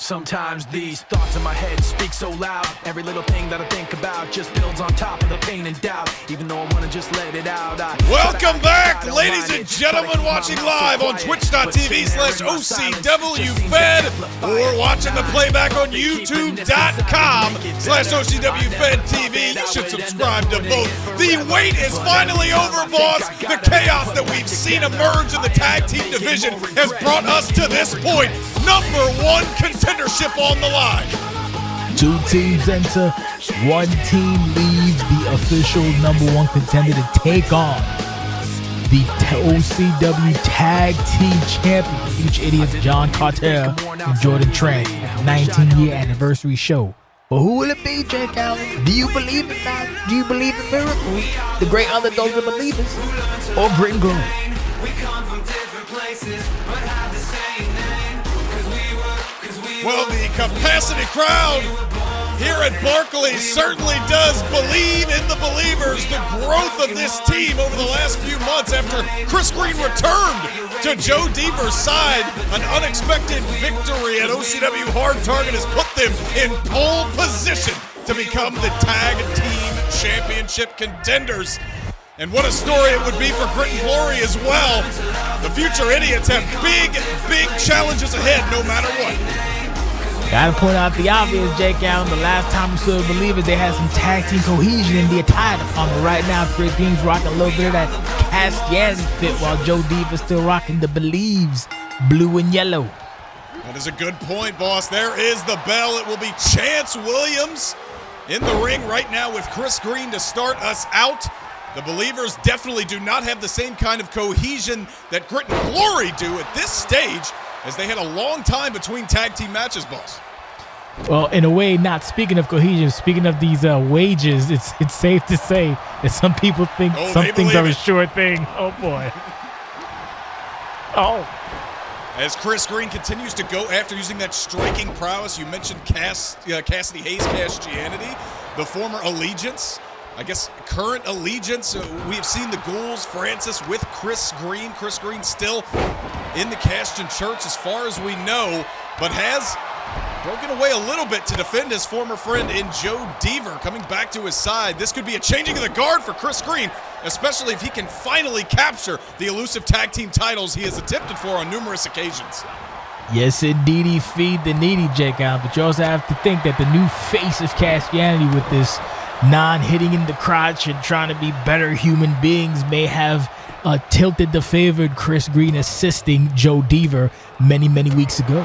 Sometimes these thoughts in my head speak so loud. Every little thing that I think about just builds on top of the pain and doubt. Even though I want to just let it out. Welcome back, ladies and gentlemen, watching live on twitch.tv/OCWFED or watching the playback on youtube.com/OCWFED TV. You should subscribe to both. The wait is finally over, boss. The chaos that we've seen emerge in the tag team division has brought us to this point. Number one contendership on the line. Two teams enter, one team leaves the official number one contender to take on the OCW Tag Team Champions. Huge idiots John Carter and Jordan Trent. 19-year anniversary show. But who will it be, Jake Allen? Do you believe in that? Do you believe in miracles? The great underdogs of believers? Or grit and glory? We come from different places, but have the same name. Well, the capacity crowd here at Barclays certainly does believe in the believers. The growth of this team over the last few months after Chris Green returned to Joe Deaver's side. An unexpected victory at OCW Hard Target has put them in pole position to become the Tag Team Championship contenders. And what a story it would be for Grit and Glory as well. The future idiots have big challenges ahead no matter what. Gotta point out the obvious, Jake Allen. The last time we saw the Believers, they had some tag team cohesion in the attire department. Right now, Chris Green's rocking a little bit of that Castiani fit while Joe Deaver's still rocking the Believes blue and yellow. That is a good point, boss. There is the bell. It will be Chance Williams in the ring right now with Chris Green to start us out. The Believers definitely do not have the same kind of cohesion that Grit and Glory do at this stage, as they had a long time between tag team matches, boss. Well, in a way, not speaking of cohesion, speaking of these wages, it's safe to say that some people think some things are a sure thing. Oh, boy. Oh. As Chris Green continues to go after using that striking prowess, you mentioned Cassidy Hayes, Castianity, the former Allegiance. I guess current Allegiance, we have seen the Ghouls, Francis with Chris Green. Chris Green still in the Caston Church as far as we know, but has broken away a little bit to defend his former friend in Joe Deaver coming back to his side. This could be a changing of the guard for Chris Green, especially if he can finally capture the elusive tag team titles he has attempted for on numerous occasions. Yes, indeed, feed the needy, Jake Allen, but you also have to think that the new face of Castianity with this non-hitting in the crotch and trying to be better human beings may have tilted the favored Chris Green assisting Joe Deaver many weeks ago.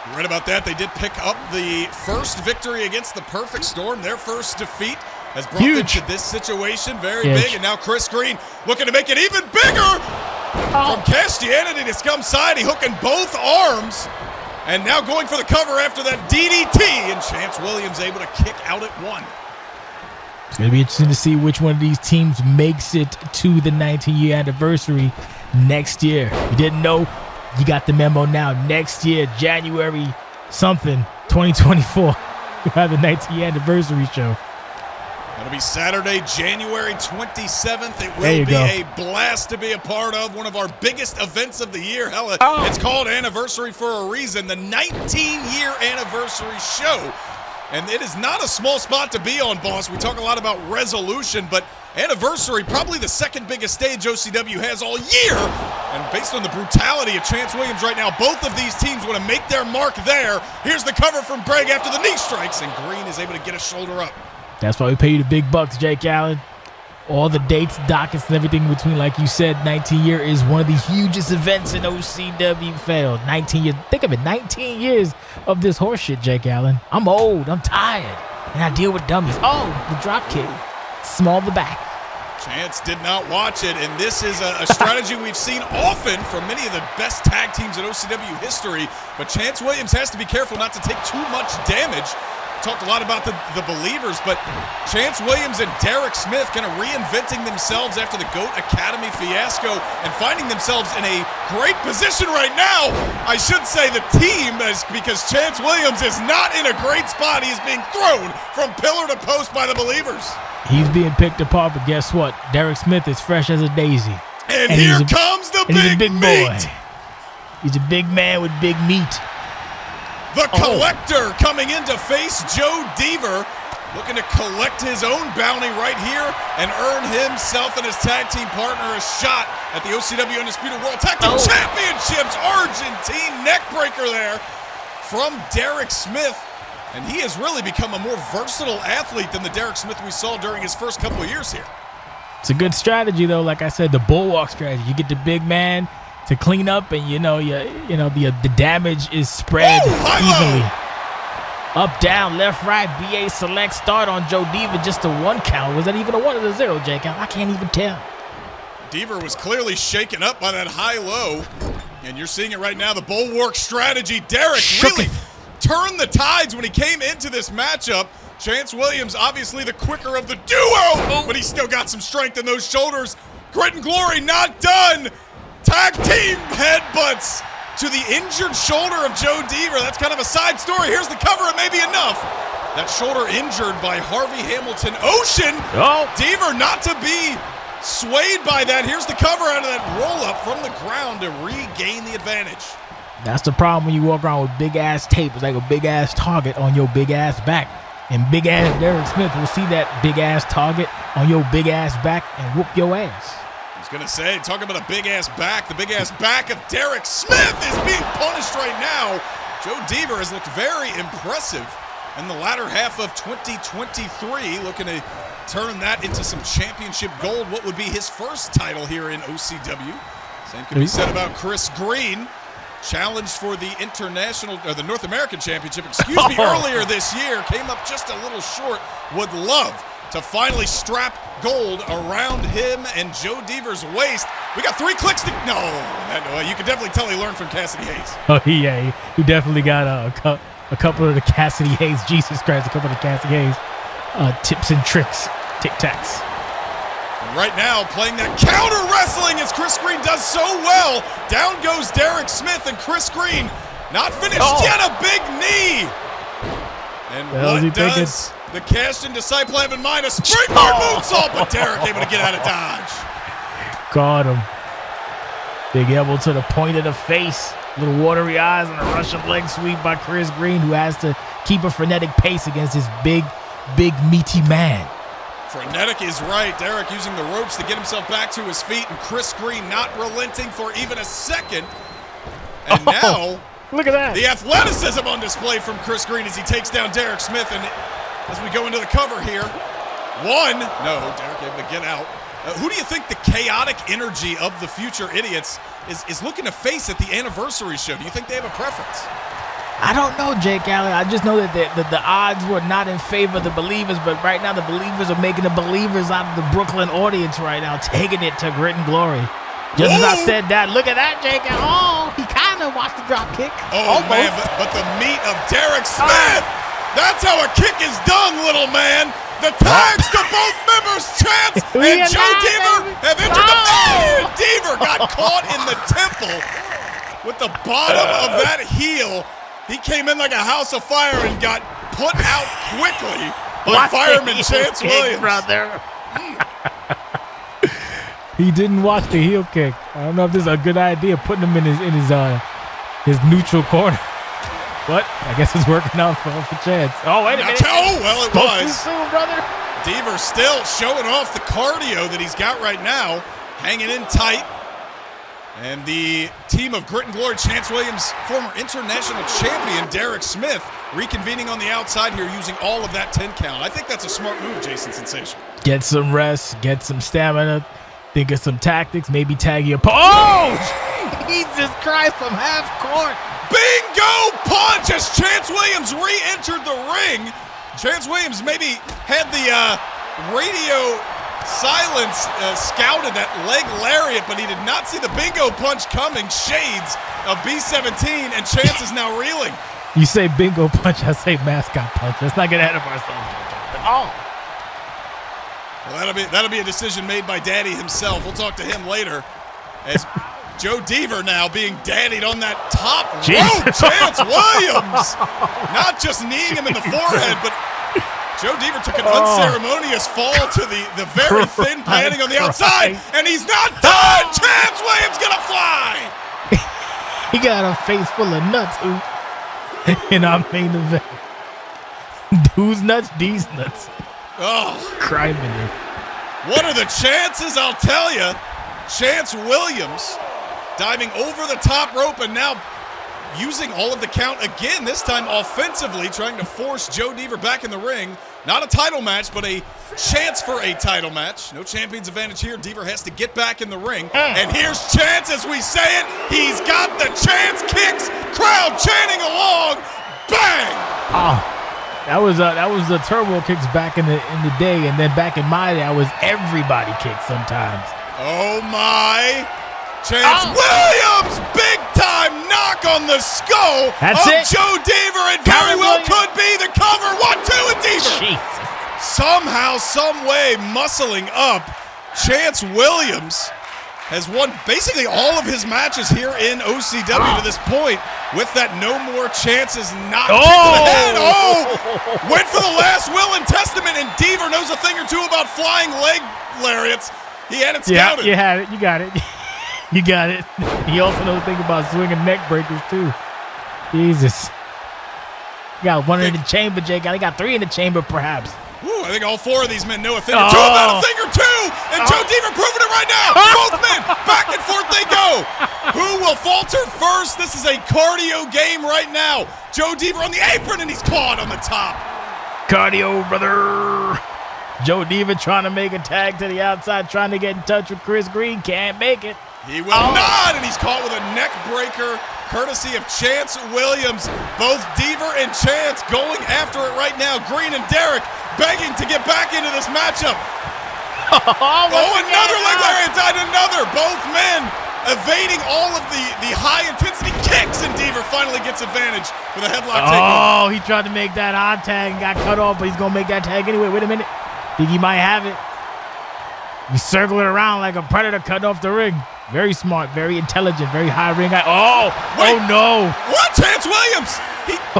You're right about that. They did pick up the first victory against the Perfect Storm. Their first defeat has brought them to this situation. Very big. And now Chris Green looking to make it even bigger. From Castianity to Scum Society, hooking both arms. And now going for the cover after that DDT, and Chance Williams able to kick out at one. It's going to be interesting to see which one of these teams makes it to the 19-year anniversary next year. You didn't know? You got the memo now. Next year, January something, 2024, we have the 19-year anniversary show. That'll be Saturday, January 27th. It will be a blast to be a part of. One of our biggest events of the year. Hell, it's called Anniversary for a reason. The 19-year anniversary show. And it is not a small spot to be on, boss. We talk a lot about resolution, but Anniversary, probably the second biggest stage OCW has all year. And based on the brutality of Chance Williams right now, both of these teams want to make their mark there. Here's the cover from Greg after the knee strikes, and Green is able to get a shoulder up. That's why we pay you the big bucks, Jake Allen. All the dates, dockets, and everything in between. Like you said, 19-year is one of the hugest events in OCWFED. 19 years. Think of it, 19 years of this horseshit, Jake Allen. I'm old. I'm tired. And I deal with dummies. Oh, the drop kick. Small the back. Chance did not watch it, and this is a strategy we've seen often from many of the best tag teams in OCW history. But Chance Williams has to be careful not to take too much damage. Talked a lot about the Believers, but Chance Williams and Derek Smith kind of reinventing themselves after the GOAT Academy fiasco and finding themselves in a great position right now. I should say the team, because Chance Williams is not in a great spot. He's being thrown from pillar to post by the Believers. He's being picked apart, but guess what? Derek Smith is fresh as a daisy. And here comes the big boy. He's a big man with big meat. The Collector coming in to face Joe Deaver, looking to collect his own bounty right here and earn himself and his tag team partner a shot at the OCW Undisputed World Tag Team Championships. Argentine neckbreaker there from Derek Smith. And he has really become a more versatile athlete than the Derek Smith we saw during his first couple of years here. It's a good strategy, though. Like I said, the bulwark strategy. You get the big man to clean up, and the damage is spread evenly. Up, down, left, right, BA select, start on Joe Deaver, just a 1 count. Was that even a 1 or a 0, Jake? I can't even tell. Deaver was clearly shaken up by that high-low, and you're seeing it right now, the bulwark strategy. Derek really turned the tides when he came into this matchup. Chance Williams, obviously the quicker of the duo, but he's still got some strength in those shoulders. Grit and Glory not done. Tag team headbutts to the injured shoulder of Joe Deaver. That's kind of a side story. Here's the cover. It may be enough. That shoulder injured by Harvey Hamilton. Ocean. Deaver not to be swayed by that. Here's the cover out of that roll-up from the ground to regain the advantage. That's the problem when you walk around with big-ass tape. It's like a big-ass target on your big-ass back. And big-ass Derek Smith will see that big-ass target on your big-ass back and whoop your ass. I was going to say, talking about a big-ass back, the big-ass back of Derek Smith is being punished right now. Joe Deaver has looked very impressive in the latter half of 2023, looking to turn that into some championship gold. What would be his first title here in OCW? Same could be said about Chris Green. Challenged for the the North American Championship, earlier this year. Came up just a little short. Would love to finally strap gold around him and Joe Deaver's waist. We got 3 clicks to... No, you can definitely tell he learned from Cassidy Hayes. Oh, yeah, he definitely got a couple of the Cassidy Hayes, Jesus Christ, a couple of the Cassidy Hayes tips and tricks, tic-tacs. Right now, playing that counter wrestling as Chris Green does so well. Down goes Derek Smith, and Chris Green not finished yet. A big knee. And what does the cashed-in disciple have in mind? A springboard moonsault, but Derek able to get out of dodge. Got him. Big elbow to the point of the face. Little watery eyes and a Russian leg sweep by Chris Green, who has to keep a frenetic pace against his big, meaty man. Frenetic is right. Derek using the ropes to get himself back to his feet, and Chris Green not relenting for even a second. And now, look at that. The athleticism on display from Chris Green as he takes down Derek Smith. And as we go into the cover here, Derek able to get out. Who do you think the chaotic energy of the Future Idiots is looking to face at the anniversary show? Do you think they have a preference? I don't know, Jake Allen. I just know that the odds were not in favor of the Believers, but right now the Believers are making the Believers out of the Brooklyn audience right now, taking it to Grit and Glory. Just as I said that, look at that, Jake. He kind of watched the drop kick. Almost. Man, but the meat of Derek Smith. That's how a kick is done, little man. The tags to both members, Chance and Joe Deaver have entered the field. Deaver got caught in the temple with the bottom of that heel. He came in like a house of fire and got put out quickly by fireman Chance Williams. Brother. He didn't watch the heel kick. I don't know if this is a good idea, putting him in his neutral corner. But I guess it's working out for Chance. Oh, wait a minute. Well, it was. Too soon, brother. Deaver still showing off the cardio that he's got right now, hanging in tight. And the team of Grit and Glory, Chance Williams, former international champion Derek Smith, reconvening on the outside here using all of that 10 count. I think that's a smart move, Jason Sensation. Get some rest, get some stamina, think of some tactics, maybe tag your opponent. Oh, Jesus Christ, from half court. Bingo punch as Chance Williams re-entered the ring. Chance Williams maybe had the radio silence scouted that leg lariat, but he did not see the bingo punch coming. Shades of B-17, and Chance is now reeling. You say bingo punch, I say mascot punch. Let's not get ahead of ourselves. Well, that'll be a decision made by Daddy himself. We'll talk to him later. As Joe Deaver now being daddied on that top rope. Chance Williams not just kneeing him in the forehead, but Joe Deaver took an unceremonious fall to the very thin padding on the outside, and he's not done! Chance Williams gonna fly! He got a face full of nuts, in our main event. Who's nuts? D's nuts. Oh, Crying minute. what are the chances? I'll tell you. Chance Williams diving over the top rope and now using all of the count again, this time offensively, trying to force Joe Deaver back in the ring. Not a title match, but a chance for a title match. No champion's advantage here. Deaver has to get back in the ring. And here's Chance as we say it. He's got the Chance kicks. Crowd chanting along. Bang! Oh, that was the turbo kicks back in the day, and then back in my day, I was everybody kicks sometimes. Oh my! Chance Williams, big time knock on the skull That's of it. Joe Deaver, and Cover very well Williams. could be the cover. 1-2 and Deaver. Jesus. Somehow, some way, muscling up. Chance Williams has won basically all of his matches here in OCW to this point with that no more chances knock to the head. Oh, went for the last will and testament, and Deaver knows a thing or two about flying leg lariats. He had it scouted. Yeah, you had it. You got it. You got it. He also knows a thing about swinging neck breakers, too. Jesus. You got one in the chamber, Jake. He got three in the chamber, perhaps. Ooh, I think all four of these men know a thing or two about a thing or two. And Joe Deaver proving it right now. Both men, back and forth they go. Who will falter first? This is a cardio game right now. Joe Deaver on the apron, and he's caught on the top. Cardio, brother. Joe Deaver trying to make a tag to the outside, trying to get in touch with Chris Green. Can't make it. He will not, and he's caught with a neck breaker, courtesy of Chance Williams. Both Deaver and Chance going after it right now. Green and Derek begging to get back into this matchup. Another leg lariat died, another. Both men evading all of the high-intensity kicks, and Deaver finally gets advantage with a headlock takeover. He tried to make that odd tag and got cut off, but he's going to make that tag anyway. Wait a minute. Think he might have it. He's circling around like a predator cutting off the ring. Very smart, very intelligent, very high ring. Wait. Oh no. What? Chance Williams!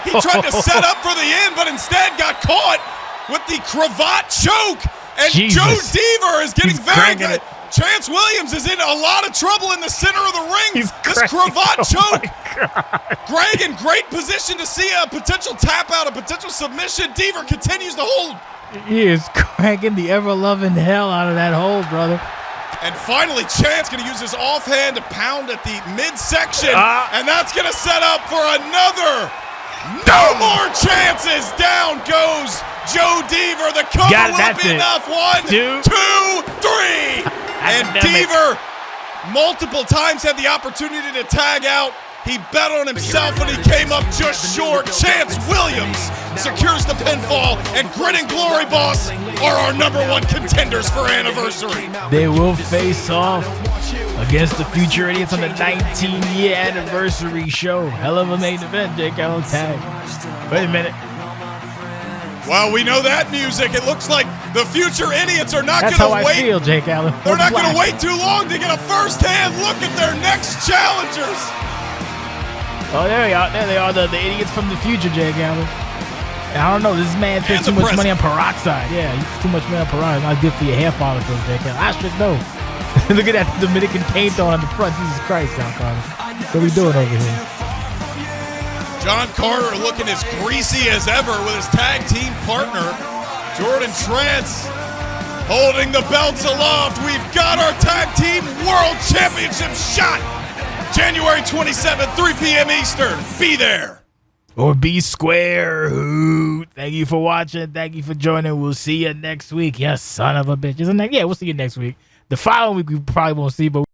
He tried to set up for the end, but instead got caught with the cravat choke. And Jesus. Joe Deaver is getting He's very cranking good. Chance Williams is in a lot of trouble in the center of the ring. He's This cranking. cravat choke. God. Greg in great position to see a potential tap out, a potential submission. Deaver continues to hold. He is cranking the ever-loving hell out of that hole, brother. And finally, Chance going to use his offhand to pound at the midsection. And that's going to set up for another. No more chances. Down goes Joe Deaver. The cover will be enough. 1, 2, 3. And Deaver multiple times had the opportunity to tag out. He bet on himself and he came up just short. Chance Williams secures the pinfall, and Grit and Glory Boss are our #1 contenders for anniversary. They will face off against the Future Idiots on the 19-year anniversary show. Hell of a main event, Jake Allen tag. Wait a minute. Well, we know that music. It looks like the Future Idiots are not That's going how to I wait. feel, Jake Allen. They're not going to wait too long to get a first-hand look at their next challengers. Oh, there they are. There they are, the idiots from the future, Jake Allen. I don't know. This man spent too much money on peroxide. Yeah, he's too much money on peroxide. Not good for your hair follicles, Jake Allen. I should know. Look at that Dominican paint on the front. Jesus Christ, John Carter. What are we doing over here? John Carter looking as greasy as ever with his tag team partner, Jordan Trance, holding the belts aloft. We've got our tag team world championship shot. January 27th, 3 p.m. Eastern. Be there. Or be square. Ooh. Thank you for watching. Thank you for joining. We'll see you next week. Yes, son of a bitch. Isn't that? Yeah, we'll see you next week. The following week we probably won't see, but